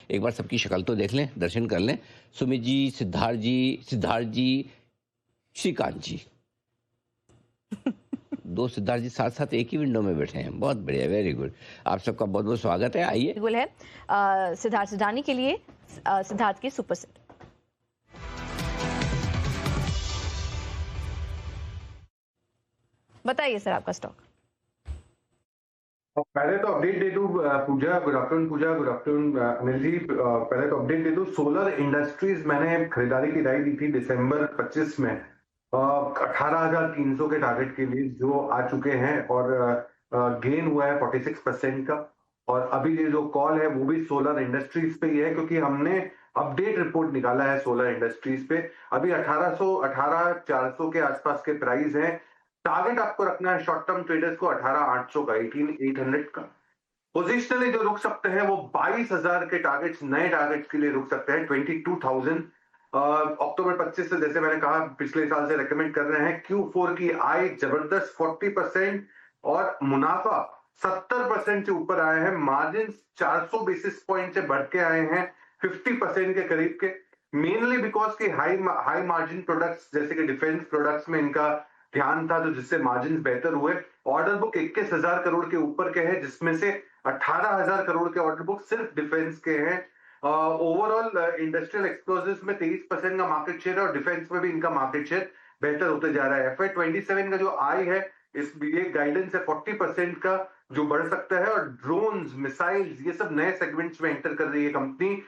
एक बार सबकी शक्ल तो देख लें, दर्शन कर लें। सुमित जी, सिद्धार्थ जी, श्रीकांत जी। दो सिद्धार्थ जी साथ साथ एक ही विंडो में बैठे हैं। बहुत बढ़िया, वेरी गुड। आप सबका बहुत बहुत स्वागत है। आइए। बिल्कुल है सिद्धार्थ सिडानी के लिए सिद्धार्थ की सुपर सेट। बताइए सर आपका स्टॉक। पहले तो अपडेट दे दूं पूजा, गुड आफ्टरनून पूजा, गुड आफ्टरनून अनिल जी। पहले तो अपडेट दे दूं, सोलर इंडस्ट्रीज मैंने खरीदारी की राय दी थी दिसंबर 25 में 18,300 के टारगेट के लिए, जो आ चुके हैं और गेन हुआ है 46% का। और अभी ये जो कॉल है वो भी सोलर इंडस्ट्रीज पे ही है, क्योंकि हमने अपडेट रिपोर्ट निकाला है सोलर इंडस्ट्रीज पे। अभी 18,400 के आसपास के प्राइस हैं। टारगेट आपको रखना है शॉर्ट टर्म ट्रेडर्स को 18,800 का, 18,800 का। पोजिशनली जो रुक सकते हैं वो 22,000 के टारगेट्स, नए टारगेट्स के लिए रुक सकते हैं 22,000। अक्टूबर 25 से, जैसे मैंने कहा, पिछले साल से रेकमेंड कर रहे हैं। Q4 की आय जबरदस्त 40% और मुनाफा 70% से ऊपर आए हैं। मार्जिन 400 बेसिस पॉइंट से बढ़ के आए हैं 50% के करीब के। मेनली बिकॉज की हाई मार्जिन प्रोडक्ट्स जैसे कि डिफेंस प्रोडक्ट्स में इनका ध्यान था, तो जिससे मार्जिन बेहतर हुए। ऑर्डर बुक 21,000 करोड़ के ऊपर के हैं, जिसमें से 18,000 करोड़ के ऑर्डर बुक सिर्फ डिफेंस के हैं। ओवरऑल इंडस्ट्रियल एक्सप्लोजिव्स में 23% का मार्केट शेयर है और डिफेंस में भी इनका मार्केट शेयर बेहतर होते जा रहा है। FY27 का जो आय है, इस ये गाइडेंस है 40% का, जो बढ़ सकता है। और ड्रोन्स, मिसाइल्स, ये सब नए सेगमेंट्स में एंटर कर रही है कंपनी।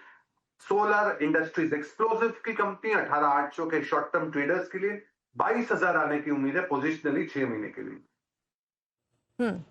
सोलर इंडस्ट्रीज एक्सप्लोजिव की कंपनी 18,800 के शॉर्ट टर्म ट्रेडर्स के लिए, 22,000 आने की उम्मीद है पोजिशनली 6 महीने के लिए।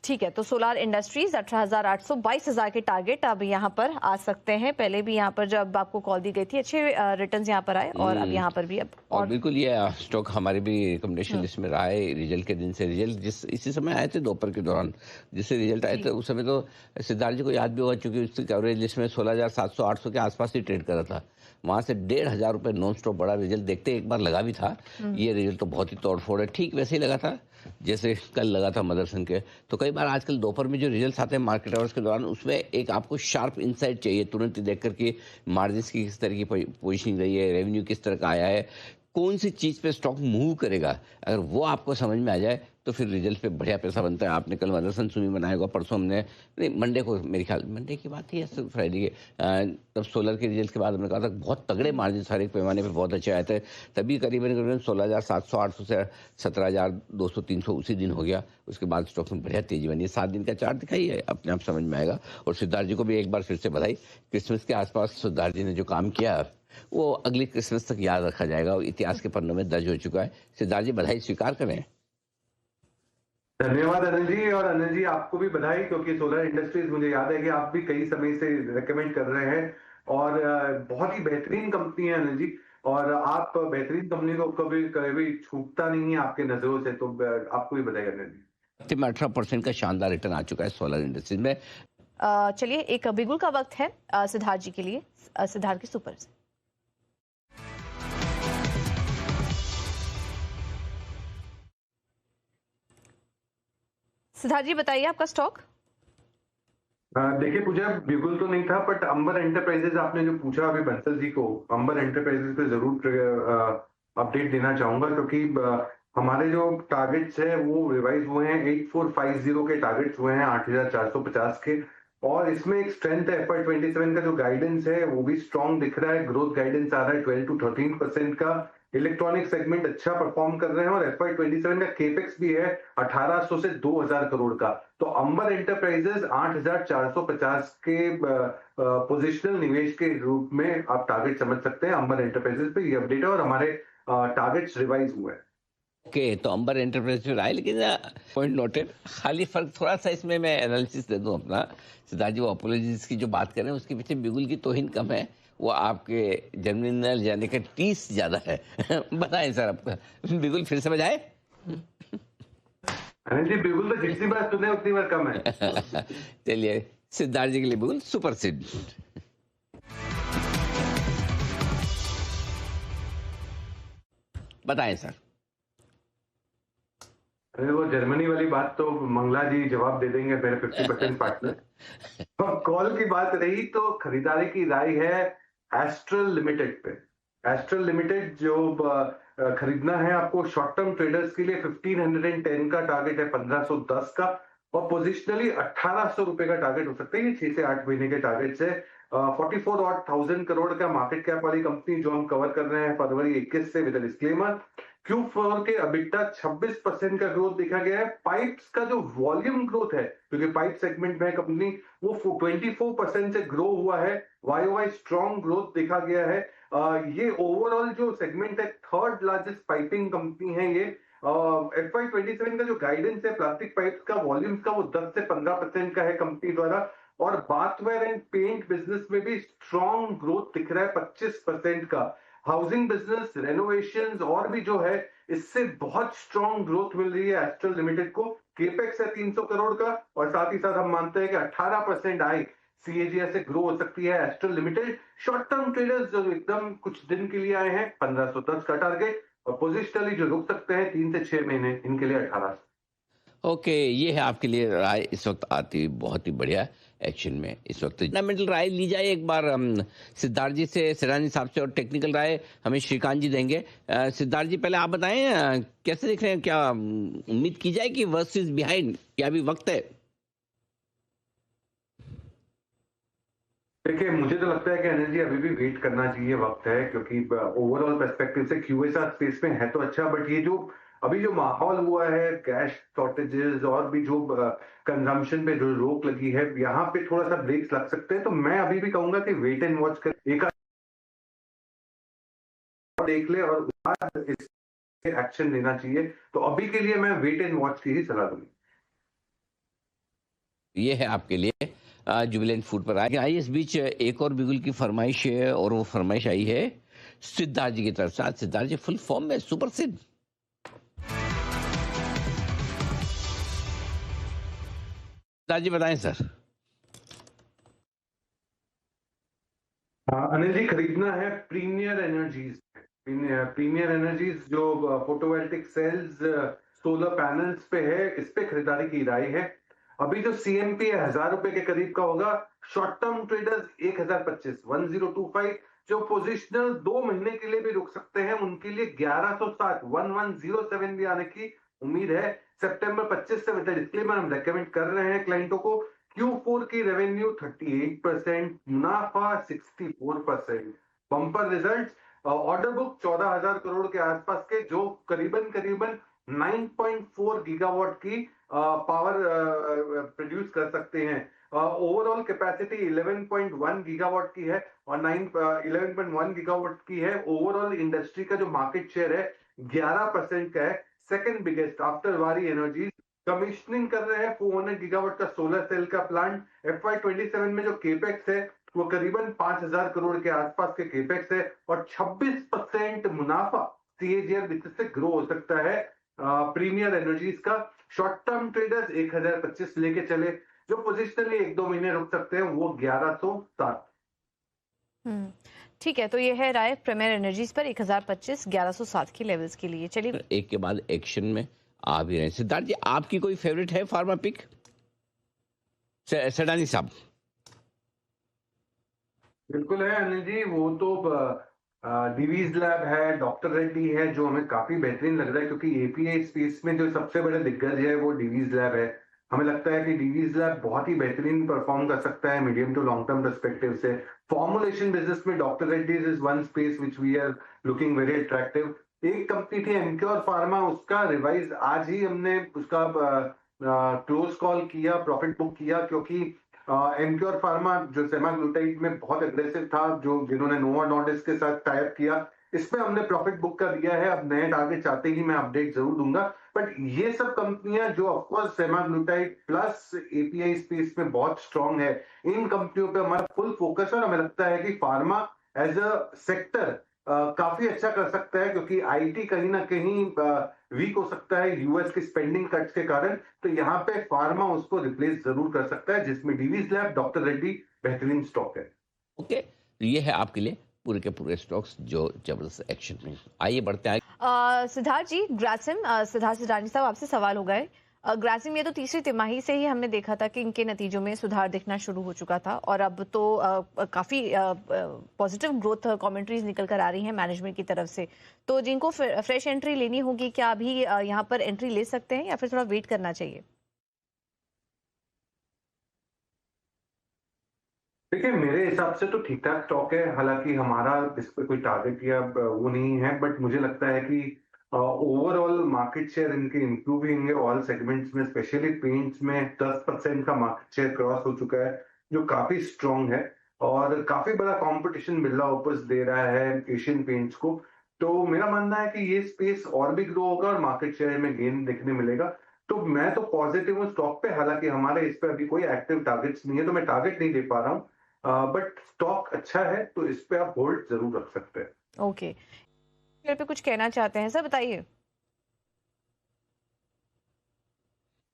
ठीक है, तो सोलार इंडस्ट्रीज 18,800, 22,000 के टारगेट अब यहाँ पर आ सकते हैं। पहले भी यहाँ पर जब आपको कॉल दी गई थी अच्छे रिटर्न्स यहाँ पर आए और अब यहाँ पर भी अब और बिल्कुल ये स्टॉक हमारे भी रिकमेंडेशन लिस्ट में रहा है। रिजल्ट के दिन से, रिजल्ट इसी समय आए थे दोपहर के दौरान, जिससे रिजल्ट आए थे उस समय तो सिद्धार्थ जी को याद भी होगा, चूंकि उसकी कवरेज लिस्ट में 16,700-800 के आसपास ही ट्रेड करा था। वहां से 1,500 रुपये नॉन स्टॉप बड़ा रिजल्ट देखते एक बार लगा भी था। ये रिजल्ट तो बहुत ही तोड़फोड़ है, ठीक वैसे ही लगा था जैसे कल लगा था मदरसन के। तो कई बार आजकल दोपहर में जो रिजल्ट्स आते हैं मार्केट आवर्स के दौरान, उसमें एक आपको शार्प इंसाइट चाहिए, तुरंत ही देख करके मार्जिन की किस तरह की पोजीशनिंग रही है, रेवेन्यू किस तरह का आया है, कौन सी चीज़ पे स्टॉक मूव करेगा। अगर वो आपको समझ में आ जाए तो फिर रिजल्ट पे बढ़िया पैसा बनता है। आपने कल मदरसन सुनी बनाया होगा, परसों हमने, नहीं मंडे को, मेरे ख्याल मंडे की बात ही है, फ्राइडे के, तब सोलर के रिजल्ट के बाद हमने कहा था बहुत तगड़े मार्जिन सारे पैमाने पे बहुत अच्छे आए थे। तभी करीबन 16,700-800 से 17,200-300 उसी दिन हो गया। उसके बाद स्टॉक में बढ़िया तेजी बनी है। 7 दिन का चार्ट दिखाई है, अपने आप समझ में आएगा। और सिद्धार्थ जी को भी एक बार फिर से बधाई। क्रिसमस के आसपास सिद्धार्थ जी ने जो काम किया वो अगली क्रिसमस तक याद रखा जाएगा और इतिहास के पन्नों में दर्ज हो चुका है। सिद्धार्थ जी, बधाई स्वीकार करें। धन्यवाद अनिल जी। और अनिल जी, आपको भी बधाई, क्योंकि सोलर इंडस्ट्रीज मुझे याद है कि आप भी कई समय से रेकमेंड कर रहे हैं और बहुत ही बेहतरीन कंपनी है अनिल जी। और आप बेहतरीन कंपनी को कभी कभी छूटता नहीं है आपके नजरों से, तो आपको भी बधाई अनिल जी। 18% का शानदार रिटर्न आ चुका है सोलर इंडस्ट्रीज में। चलिए, एक बिगुल का वक्त है सिद्धार्थ जी के लिए, सिद्धार्थ की सुपर से। सिद्धार्थ जी बताइए आपका स्टॉक। देखिए पूजा, बिल्कुल तो नहीं था, बट अंबर एंटरप्राइजेज आपने जो पूछा अभी बंसल जी को, अंबर एंटरप्राइजेज पे जरूर अपडेट देना चाहूंगा, क्योंकि हमारे जो टारगेट्स है वो रिवाइज हुए हैं। 8450 के टारगेट्स हुए हैं 8,450 के। और इसमें एक स्ट्रेंथ है, FY27 का जो गाइडेंस है वो भी स्ट्रॉन्ग दिख रहा है। ग्रोथ गाइडेंस आ रहा है 12 to 13% का। इलेक्ट्रॉनिक सेगमेंट अच्छा परफॉर्म कर रहे हैं और FY27 का केपेक्स भी है 1,800 से 2,000 करोड़ का। तो अंबर एंटरप्राइजेज 8,450 के पोजिशनल निवेश के रूप में आप टारगेट समझ सकते हैं अंबर एंटरप्राइजेज पे। ये अपडेट है और हमारे टारगेट्स रिवाइज हुए हैं। ओके, तो अंबर एंटरप्राइज पे आए, लेकिन पॉइंट नोटेड। खाली फर्क थोड़ा सा इसमें मैं एनालिसिस दे दूं अपना। सिद्धार्थ जी, वो अपोलॉजीज की जो बात करें उसके पीछे बिगुल की तौहीन कम है, वो आपके जर्मिनल यानी कि टीस ज्यादा है। बताएं सर, आपका बिगुल फिर समझ आए? जी, बिगुल तो जितनी बार सुने उतनी बार कम है। चलिए, सिद्धार्थ जी के लिए बिगुल सुपर सिड। बताएं सर। अरे वो जर्मनी वाली बात तो मंगला जी जवाब दे देंगे, मेरे 50% पार्टनर। और कॉल की बात रही तो खरीदारी की राय है एस्ट्रल लिमिटेड पे। एस्ट्रल लिमिटेड जो खरीदना है आपको शॉर्ट टर्म ट्रेडर्स के लिए 1510 का टारगेट है, 1510 का, और पोजिशनली 1800 रुपए का टारगेट हो सकता है। ये 6 से 8 महीने के टारगेट से 44,000 करोड़ का मार्केट कैप वाली कंपनी जो हम कवर कर रहे हैं फरवरी 21 से, विद डिस्क्लेमर। Q4 के EBITDA 26% का ग्रोथ देखा गया है। पाइप्स का जो वॉल्यूम ग्रोथ है, क्योंकि पाइप सेगमेंट में कंपनी, वो 24% से ग्रो हुआ है। YOY स्ट्रॉन्ग ग्रोथ देखा गया है। ये ओवरऑल जो सेगमेंट है, थर्ड लार्जेस्ट पाइपिंग कंपनी है ये। FY27 का जो गाइडेंस है प्लास्टिक पाइप्स का वॉल्यूम्स का, वो 10 से 15% का है कंपनी द्वारा। और बाथवेयर एंड पेंट बिजनेस में भी स्ट्रॉन्ग ग्रोथ दिख रहा है 25% का। हाउसिंग बिजनेस, रेनोवेशंस और भी जो है, इससे बहुत स्ट्रॉन्ग ग्रोथ मिल रही है एस्ट्रल लिमिटेड को। केपेक्स है 300 करोड़ का, और साथ ही साथ हम मानते हैं कि 18% आय CAGR से ग्रो हो सकती है astral limited. Short term traders जो एकदम कुछ दिन के लिए आए हैं, 1510 का टारगेट, और पोजिशनली जो रुक सकते हैं 3 से 6 महीने, इनके लिए 18। ओके, ये है आपके लिए राय इस वक्त आती हुई, बहुत ही बढ़िया एक्शन में इस वक्त फंडामेंटल राय ली जाए एक बार सिद्धार्थ जी से, सेडानी साहब से, और टेक्निकल राय हमें श्रीकांत जी देंगे। सिद्धार्थ जी पहले आप बताएं, कैसे देख रहे हैं, क्या उम्मीद की जाए कि वर्स्ट इज बिहाइंड, क्या अभी वक्त है? देखिए, मुझे तो लगता है कि एनर्जी अभी भी वेट करना चाहिए, वक्त है, क्योंकि ओवरऑल पर्सपेक्टिव से QSR स्पेस में है तो अच्छा, बट ये जो अभी जो माहौल हुआ है, कैश शॉर्टेजेस और भी जो कंजम्पशन पे जो रोक लगी है, यहाँ पे थोड़ा सा ब्रेक्स लग सकते हैं। तो मैं अभी भी कहूंगा कि वेट एंड वॉच कर, एक आध देख ले और उसके बाद इस एक्शन लेना चाहिए। तो अभी के लिए मैं वेट एंड वॉच की ही सलाह दूंगी। ये है आपके लिए जुबिलेंट फूड पर आइए इस बीच एक और बिगुल की फरमाइश है, और वो फरमाइश आई है सिद्धार्थ जी की तरफ से। आज सिद्धार्थ जी फुल फॉर्म में, सुपर सिद्ध। सिद्धार्थ जी बताएं सर। अनिल जी, खरीदना है प्रीमियर एनर्जीज। प्रीमियर एनर्जीज जो फोटोवोल्टिक सेल्स, सोलर पैनल्स पे है, इस पे खरीदारी की राय है। अभी जो CMP है 1000 रुपए के करीब का होगा। शॉर्ट टर्म ट्रेडर्स 1025 जो पोजिशनल 2 महीने के लिए भी रुक सकते हैं, उनके लिए 1107 भी आने की उम्मीद है। सितंबर 25 से, विद डिस्क्लेमर, हम रेकमेंड कर रहे हैं क्लाइंटों को। Q4 की रेवेन्यू 38%, मुनाफा 64%, bumper result. Order book 14,000 crore के आसपास के, जो करीबन करीबन 9.4 गीगावाट की पावर प्रोड्यूस कर सकते हैं। ओवरऑल कैपेसिटी 11.1 गीगावाट की है, और 11.1 गीगावाट की है। ओवरऑल इंडस्ट्री का जो मार्केट शेयर है 11% का है, सेकंड बिगेस्ट आफ्टर वारी एनर्जीज। कमिश्निंग कर रहे हैं 400 गीगावाट का सोलर सेल का प्लांट। FY27 में जो केपेक्स है वो करीबन 5,000 करोड़ के आसपास के केपेक्स है, और 26% मुनाफा CAGR से ग्रो हो सकता है प्रीमियर एनर्जीज का। शॉर्ट टर्म ट्रेडर्स 1025 लेके चले, जो पोजिशनली 1-2 महीने रुक सकते हैं, वो 1107। ठीक है, तो ये है राय प्रीमियर एनर्जीज पर 1025 1107 की लेवल्स के लिए। चलिए एक के बाद एक्शन में आ भी रहे हैं। सिद्धार्थ जी, आपकी कोई फेवरेट है फार्मा पिक? सेडानी साहब। बिल्कुल है अनिल जी, वो तो डिवीज लैब है, डॉक्टर रेड्डी है, जो हमें काफी बेहतरीन लग रहा है, क्योंकि API स्पेस में जो सबसे बड़े दिग्गज है वो डिवीज लैब है। हमें लगता है कि डिवीज लैब बहुत ही बेहतरीन परफॉर्म कर सकता है medium to long term perspective से। फॉर्मुलेशन बिजनेस में doctor Reddy's is one space which we are looking very attractive. एक कंपनी थी एमक्योर फार्मा, उसका रिवाइज आज ही हमने उसका क्लोज कॉल किया, प्रॉफिट बुक किया, क्योंकि एमक्योर फार्मा जो सेमाग्लूटाइड में बहुत एग्रेसिव था, जो जिन्होंने नोवा नॉर्डिस्क के साथ टाइप किया, इसमें हमने प्रॉफिट बुक कर दिया है। अब नए टारगेट चाहते ही मैं अपडेट जरूर दूंगा। बट ये सब कंपनियां जो of course semaglutide plus API space में बहुत स्ट्रांग है, इन कंपनियों पे हमारा फुल फोकस है। और हमें लगता है कि फार्मा एज अ सेक्टर काफी अच्छा कर सकता है, क्योंकि IT कहीं ना कहीं वीक हो सकता है US की स्पेंडिंग कट्स के कारण। तो यहाँ पे फार्मा उसको रिप्लेस जरूर कर सकता है, जिसमें डिवीज लैब, डॉक्टर रेड्डी बेहतरीन स्टॉक है। ओके, तो ये है आपके लिए पूरे के पूरे स्टॉक्स जो जबरदस्त एक्शन में। आइए बढ़ते हैं। सिद्धार्थ जी, ग्रासिम, सिद्धार्थ सिद्धार्थ साहब आपसे सवाल होगा है। ग्रासिम, ये तो तीसरी तिमाही से ही हमने देखा था कि इनके नतीजों में सुधार दिखना शुरू हो चुका था और अब तो काफी पॉजिटिव ग्रोथ कमेंट्रीज निकल कर आ रही हैं मैनेजमेंट की तरफ से। तो जिनको फ्रेश एंट्री लेनी होगी, क्या अभी यहाँ पर एंट्री ले सकते हैं या फिर थोड़ा वेट करना चाहिए? देखिए, मेरे हिसाब से तो ठीक ठाक स्टॉक है। हालांकि हमारा इस पे कोई टारगेट या वो नहीं है, बट मुझे लगता है कि ओवरऑल मार्केट शेयर इनके इंप्रूव होंगे ऑल सेगमेंट्स में, स्पेशली पेंट्स में 10% का मार्केट शेयर क्रॉस हो चुका है, जो काफी स्ट्रांग है और काफी बड़ा कंपटीशन बिरला ओपस दे रहा है एशियन पेंट्स को। तो मेरा मानना है कि ये स्पेस और भी ग्रो होगा और मार्केट शेयर में गेन देखने मिलेगा। तो मैं तो पॉजिटिव हूँ स्टॉक पे। हालांकि हमारे इस पे अभी कोई एक्टिव टारगेट्स नहीं है, तो मैं टारगेट नहीं दे पा रहा हूँ, बट स्टॉक अच्छा है, तो इस पे आप होल्ड जरूर रख सकते हैं। ओके, पे कुछ कहना चाहते हैं सर, बताइए।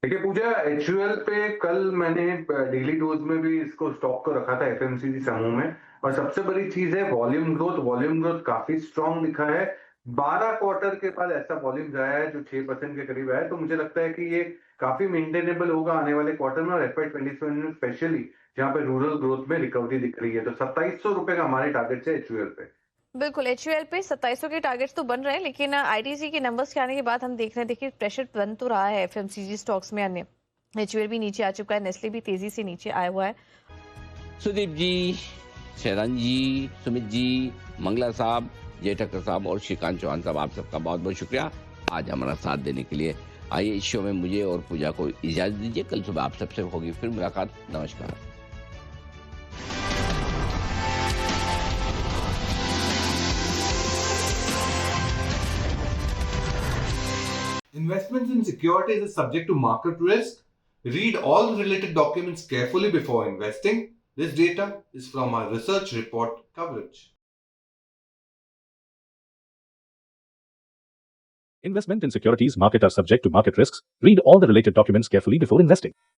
देखिए पूजा, एचयूएल पे कल मैंने डेली डोज में भी इसको स्टॉक को रखा था एफएमसीजी समूह में, और सबसे बड़ी चीज है वॉल्यूम ग्रोथ काफी स्ट्रांग दिखा है। 12 क्वार्टर के बाद ऐसा वॉल्यूम आया है जो 6% के करीब आया है, तो मुझे लगता है कि ये काफी मेंटेनेबल होगा आने वाले क्वार्टर में, और FY27 में स्पेशली जहां पे रूरल ग्रोथ में रिकवरी दिख रही है। तो 2700 रुपए का हमारे टारगेट है एचयूएल पे। बिल्कुल, एचयूएल पे 2700 के टारगेट्स तो बन रहे हैं, लेकिन आईटीसी के नंबर्स के आने के बाद हम देख रहे हैं, देखिए प्रेशर बन तो रहा है एफएमसीजी स्टॉक्स में। अन्य एचयूएल भी नीचे आ चुका है, नेस्ले भी तेजी से नीचे आया हुआ है। सुदीप जी, शरण जी, सुमित जी, मंगला साहब, जय ठक्कर साहब और श्रीकांत चौहान साहब, आप सबका बहुत बहुत शुक्रिया आज हमारा साथ देने के लिए। आइए इस शो में मुझे और पूजा को इजाजत दीजिए। कल सुबह आप सबसे होगी फिर मुलाकात। नमस्कार। Investments in securities is subject to market risk. Read all the related documents carefully before investing. This data is from our research report coverage. Investment in securities market are subject to market risks. Read all the related documents carefully before investing.